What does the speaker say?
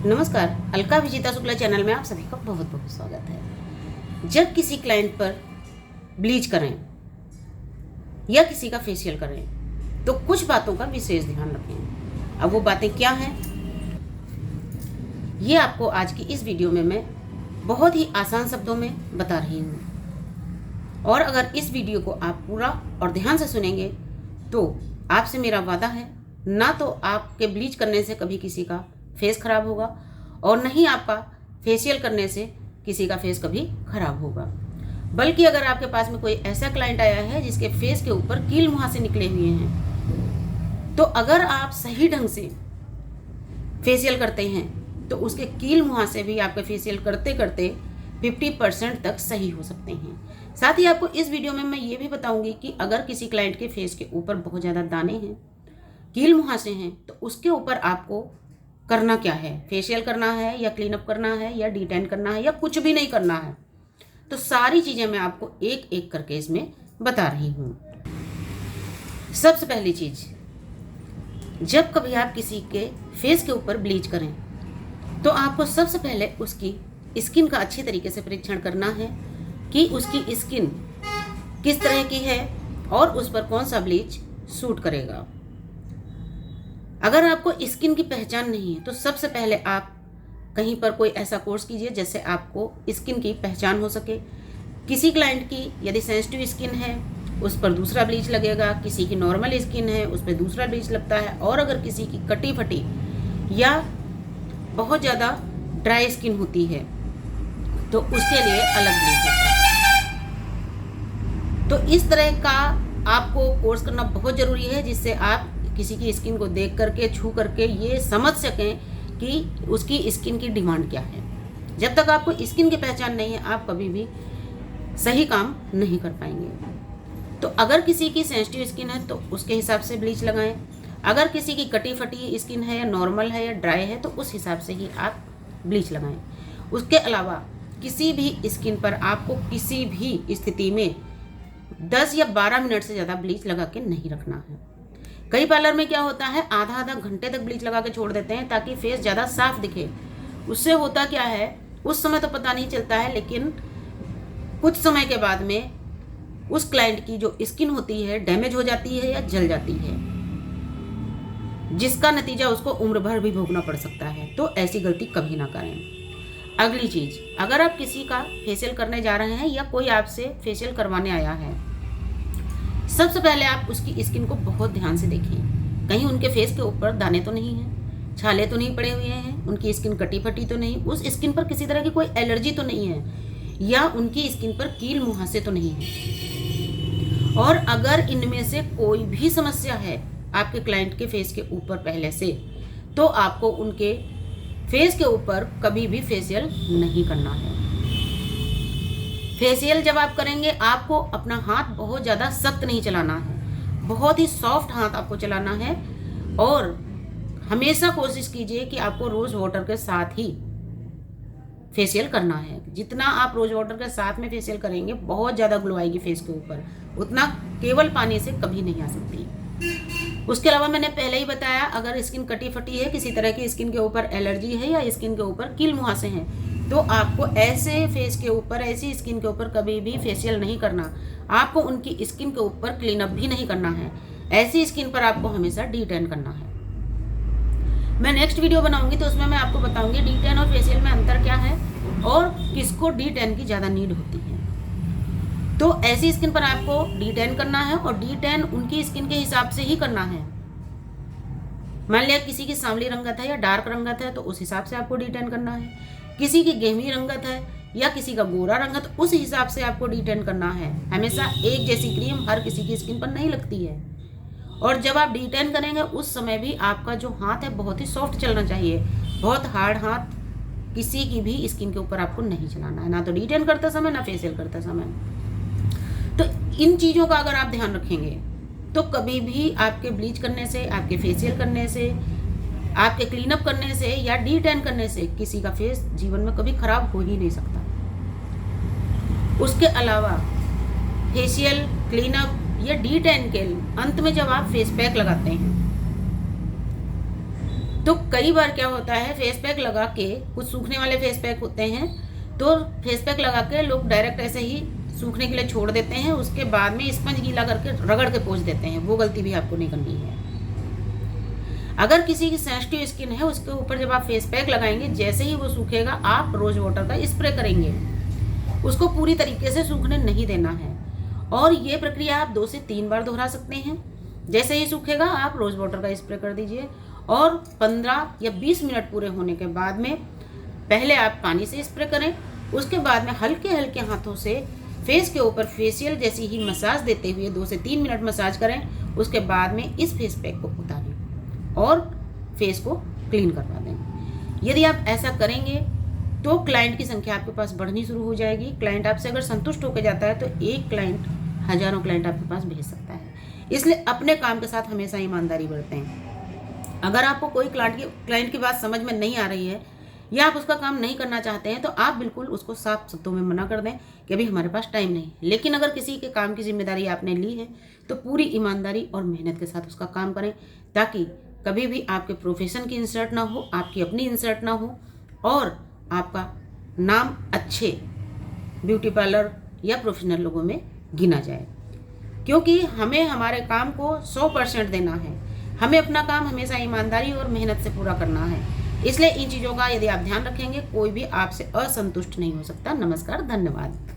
नमस्कार, अलका विजेता शुक्ला चैनल में आप सभी का बहुत बहुत स्वागत है। जब किसी क्लाइंट पर ब्लीच करें या किसी का फेशियल करें तो कुछ बातों का विशेष ध्यान रखें। अब वो बातें क्या हैं, ये आपको आज की इस वीडियो में मैं बहुत ही आसान शब्दों में बता रही हूँ। और अगर इस वीडियो को आप पूरा और ध्यान से सुनेंगे तो आपसे मेरा वादा है, ना तो आपके ब्लीच करने से कभी किसी का फेस खराब होगा और नहीं आपका फेशियल करने से किसी का फेस कभी खराब होगा। बल्कि अगर आपके पास में कोई ऐसा क्लाइंट आया है जिसके फेस के ऊपर कील मुहासे निकले हुए हैं, तो अगर आप सही ढंग से फेशियल करते हैं तो उसके कील मुहासे भी आपके फेशियल करते करते 50% तक सही हो सकते हैं। साथ ही आपको इस वीडियो में मैं ये भी बताऊंगी कि अगर किसी क्लाइंट के फेस के ऊपर बहुत ज़्यादा दाने हैं, कील मुहासे हैं, तो उसके ऊपर आपको करना क्या है, फेशियल करना है या क्लीन अप करना है या डिटेन करना है या कुछ भी नहीं करना है। तो सारी चीज़ें मैं आपको एक एक करके इसमें बता रही हूँ। सबसे पहली चीज़, जब कभी आप किसी के फेस के ऊपर ब्लीच करें तो आपको सबसे पहले उसकी स्किन का अच्छी तरीके से परीक्षण करना है कि उसकी स्किन किस तरह की है और उस पर कौन सा ब्लीच सूट करेगा। अगर आपको स्किन की पहचान नहीं है तो सबसे पहले आप कहीं पर कोई ऐसा कोर्स कीजिए जिससे आपको स्किन की पहचान हो सके। किसी क्लाइंट की यदि सेंसिटिव स्किन है उस पर दूसरा ब्लीच लगेगा, किसी की नॉर्मल स्किन है उस पर दूसरा ब्लीच लगता है, और अगर किसी की कटी फटी या बहुत ज़्यादा ड्राई स्किन होती है तो उसके लिए अलग ब्लीच होता है। तो इस तरह का आपको कोर्स करना बहुत ज़रूरी है जिससे आप किसी की स्किन को देख करके, छू करके ये समझ सकें कि उसकी स्किन की डिमांड क्या है। जब तक आपको स्किन की पहचान नहीं है आप कभी भी सही काम नहीं कर पाएंगे। तो अगर किसी की सेंसिटिव स्किन है तो उसके हिसाब से ब्लीच लगाएं। अगर किसी की कटी फटी स्किन है या नॉर्मल है या ड्राई है तो उस हिसाब से ही आप ब्लीच लगाएं। उसके अलावा किसी भी स्किन पर आपको किसी भी स्थिति में 10 या 12 मिनट से ज़्यादा ब्लीच लगा के नहीं रखना है। कई पार्लर में क्या होता है, आधा आधा घंटे तक ब्लीच लगा के छोड़ देते हैं ताकि फेस ज़्यादा साफ दिखे। उससे होता क्या है, उस समय तो पता नहीं चलता है, लेकिन कुछ समय के बाद में उस क्लाइंट की जो स्किन होती है डैमेज हो जाती है या जल जाती है, जिसका नतीजा उसको उम्र भर भी भोगना पड़ सकता है। तो ऐसी गलती कभी ना करें। अगली चीज़, अगर आप किसी का फेशियल करने जा रहे हैं या कोई आपसे फेशियल करवाने आया है, सबसे पहले आप उसकी स्किन को बहुत ध्यान से देखें। कहीं उनके फेस के ऊपर दाने तो नहीं हैं, छाले तो नहीं पड़े हुए हैं, उनकी स्किन कटी फटी तो नहीं, उस स्किन पर किसी तरह की कोई एलर्जी तो नहीं है, या उनकी स्किन पर कील मुहासे तो नहीं है। और अगर इनमें से कोई भी समस्या है आपके क्लाइंट के फेस के ऊपर पहले से, तो आपको उनके फेस के ऊपर कभी भी फेशियल नहीं करना है। फेशियल जब आप करेंगे आपको अपना हाथ बहुत ज़्यादा सख्त नहीं चलाना है, बहुत ही सॉफ्ट हाथ आपको चलाना है। और हमेशा कोशिश कीजिए कि आपको रोज़ वाटर के साथ ही फेशियल करना है। जितना आप रोज़ वाटर के साथ में फेशियल करेंगे बहुत ज़्यादा ग्लो आएगी फेस के ऊपर, उतना केवल पानी से कभी नहीं आ सकती। उसके अलावा मैंने पहले ही बताया, अगर स्किन कटी फटी है, किसी तरह की स्किन के ऊपर एलर्जी है या स्किन के ऊपर कील मुहासे हैं, तो आपको ऐसे फेस के ऊपर, ऐसी स्किन के ऊपर कभी भी फेशियल नहीं करना। आपको उनकी स्किन के ऊपर क्लीन अप भी नहीं करना है। ऐसी स्किन पर आपको हमेशा डिटेन करना है। मैं नेक्स्ट वीडियो बनाऊंगी तो उसमें मैं आपको बताऊंगी डिटेन और फेशियल में अंतर क्या है और किसको डिटेन की ज़्यादा नीड होती है। तो ऐसी स्किन पर आपको डिटेन करना है और डिटेन उनकी स्किन के हिसाब से ही करना है। मान लिया किसी की सांवली रंगत है या डार्क रंगत है तो उस हिसाब से आपको डिटेन करना है। किसी की गेहूं रंगत है या किसी का गोरा रंगत, उस हिसाब से आपको डिटेन करना है। हमेशा एक जैसी क्रीम हर किसी की स्किन पर नहीं लगती है। और जब आप डिटेन करेंगे उस समय भी आपका जो हाथ है बहुत ही सॉफ्ट चलना चाहिए। बहुत हार्ड हाथ किसी की भी स्किन के ऊपर आपको नहीं चलाना है, ना तो डिटेन करते समय ना फेशियल करते समय। तो इन चीज़ों का अगर आप ध्यान रखेंगे तो कभी भी आपके ब्लीच करने से, आपके फेशियल करने से, आपके क्लीन अप करने से या डिटेन करने से किसी का फेस जीवन में कभी खराब हो ही नहीं सकता। उसके अलावा फेशियल, क्लीन अप या डिटेन के अंत में जब आप फेस पैक लगाते हैं तो कई बार क्या होता है, फेस पैक लगा के, कुछ सूखने वाले फेस पैक होते हैं, तो फेस पैक लगा के लोग डायरेक्ट ऐसे ही सूखने के लिए छोड़ देते हैं, उसके बाद में स्पंज गीला करके रगड़ के पोंछ देते हैं। वो गलती भी आपको नहीं करनी है। अगर किसी की सेंसिटिव स्किन है, उसके ऊपर जब आप फेस पैक लगाएंगे, जैसे ही वो सूखेगा आप रोज वाटर का स्प्रे करेंगे। उसको पूरी तरीके से सूखने नहीं देना है। और ये प्रक्रिया आप 2 से 3 बार दोहरा सकते हैं। जैसे ही सूखेगा आप रोज वाटर का स्प्रे कर दीजिए, और 15 या 20 मिनट पूरे होने के बाद में पहले आप पानी से स्प्रे करें, उसके बाद में हल्के हल्के हाथों से फेस के ऊपर फेशियल जैसी ही मसाज देते हुए 2 से 3 मिनट मसाज करें। उसके बाद में इस फेस पैक को उतारें और फेस को क्लीन करवा दें। यदि आप ऐसा करेंगे तो क्लाइंट की संख्या आपके पास बढ़नी शुरू हो जाएगी। क्लाइंट आपसे अगर संतुष्ट होकर जाता है तो एक क्लाइंट हजारों क्लाइंट आपके पास भेज सकता है। इसलिए अपने काम के साथ हमेशा ईमानदारी बरतें। अगर आपको कोई क्लाइंट की बात समझ में नहीं आ रही है या आप उसका काम नहीं करना चाहते हैं, तो आप बिल्कुल उसको साफ शब्दों में मना कर दें कि अभी हमारे पास टाइम नहीं। लेकिन अगर किसी के काम की जिम्मेदारी आपने ली है तो पूरी ईमानदारी और मेहनत के साथ उसका काम करें, ताकि कभी भी आपके प्रोफेशन की इंसल्ट ना हो, आपकी अपनी इंसल्ट ना हो, और आपका नाम अच्छे ब्यूटी पार्लर या प्रोफेशनल लोगों में गिना जाए। क्योंकि हमें हमारे काम को 100% देना है। हमें अपना काम हमेशा ईमानदारी और मेहनत से पूरा करना है। इसलिए इन चीज़ों का यदि आप ध्यान रखेंगे, कोई भी आपसे असंतुष्ट नहीं हो सकता। नमस्कार, धन्यवाद।